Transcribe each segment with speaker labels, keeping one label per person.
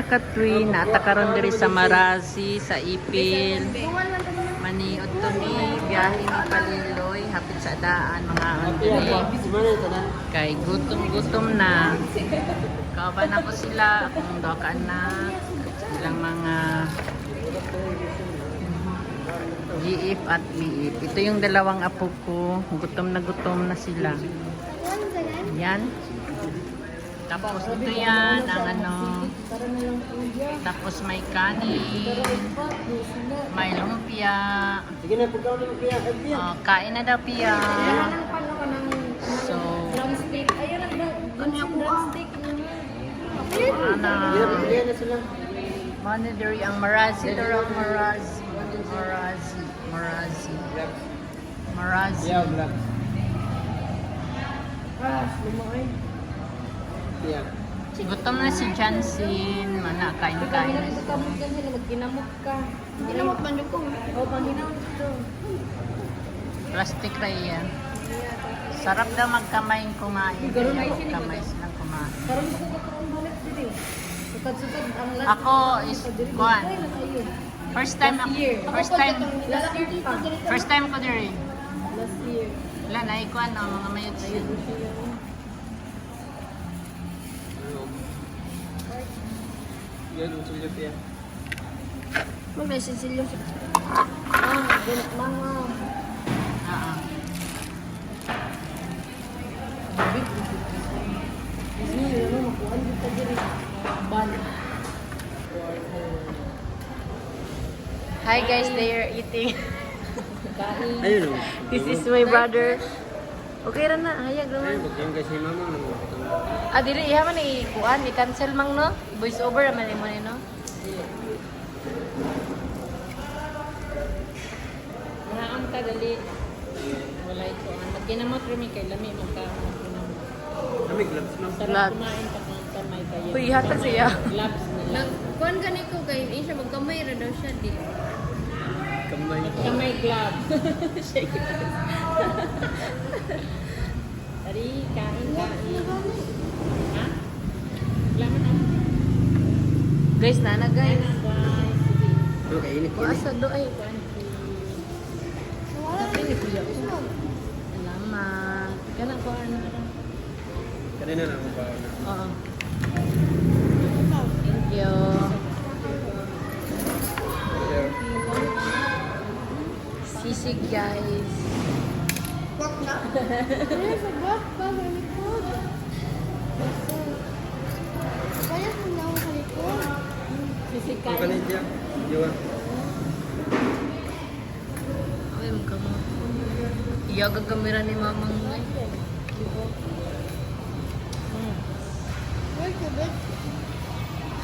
Speaker 1: mga katwin, natakaron diri sa Marazi, sa Ipil. Maniod to ni, biyahe ni Paliloy, hapit sa daan, mga andini. Kay gutom na. Kawan ako sila, akong daw ka anak. Silang mga GF at BF. Ito yung dalawang apo ko. Gutom na sila. Yan. Tapos ito yan, ang ano. Tapos may kanin. May lumpia. Kain na daw piya. So, Manadiri ang Marazi. Ito ang Marazi. Gutom na si Jansin. Mana, kain-kain na siya.
Speaker 2: Ginamot man yung kong. O, panginamot ito.
Speaker 1: Plastic ray yan. Sarap daw magkamay kumain. Kamay silang kumain.
Speaker 2: Karoon ko kakaroon balik dito. Sukad-sukad ang lahat.
Speaker 1: Ako is kuhan. First time
Speaker 2: Last year
Speaker 1: ko diri.
Speaker 2: Last year.
Speaker 1: Wala na ikuan ang mga mayot siya.
Speaker 2: Mag-message sila. Mga.
Speaker 1: Ah. Hi guys, they are eating.
Speaker 3: Ayun o.
Speaker 1: This is my brother. Okay ra na, hayag naman.
Speaker 3: Ayun kasi mama mo.
Speaker 1: Dili iha man i-kuan, i-cancel mang no. Voice over man mo ni no. Naam ka dali. Wala ito. Magkinamot rin kay lami magkaon kinamot.
Speaker 3: Kami gloves no?
Speaker 1: Sarap kumain pa ng kamay kayo. Uy, hata siya. Gloves nila.
Speaker 2: Kuan gani ko kay siya magkamay ra daw siya di.
Speaker 3: Kamay.
Speaker 1: Kamay gloves. Shake it. Tari, kain. Ha? Laman na. Guys, nana guys.
Speaker 3: Okay, init ko.
Speaker 1: Asa do ay kuan. Salamat. Kana ko ano.
Speaker 3: Kanina na ako pa.
Speaker 1: Oo. Thank you. Sisig guys. Sisig
Speaker 3: Ang
Speaker 1: kain.
Speaker 3: kanin siya. Diwa.
Speaker 1: Ay, magkamo. Iya gagamira ni mamang ngay.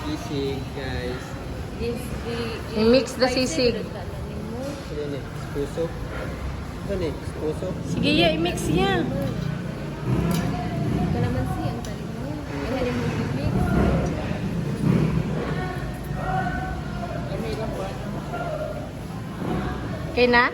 Speaker 3: Sisig guys.
Speaker 1: I-mix the sisig.
Speaker 3: Ano ni? Puso. Ano ni? Puso.
Speaker 1: Sige ya, i-mix ya.
Speaker 2: Kalamansi ang talim mo. Ay, mo bibig.
Speaker 1: Okay na?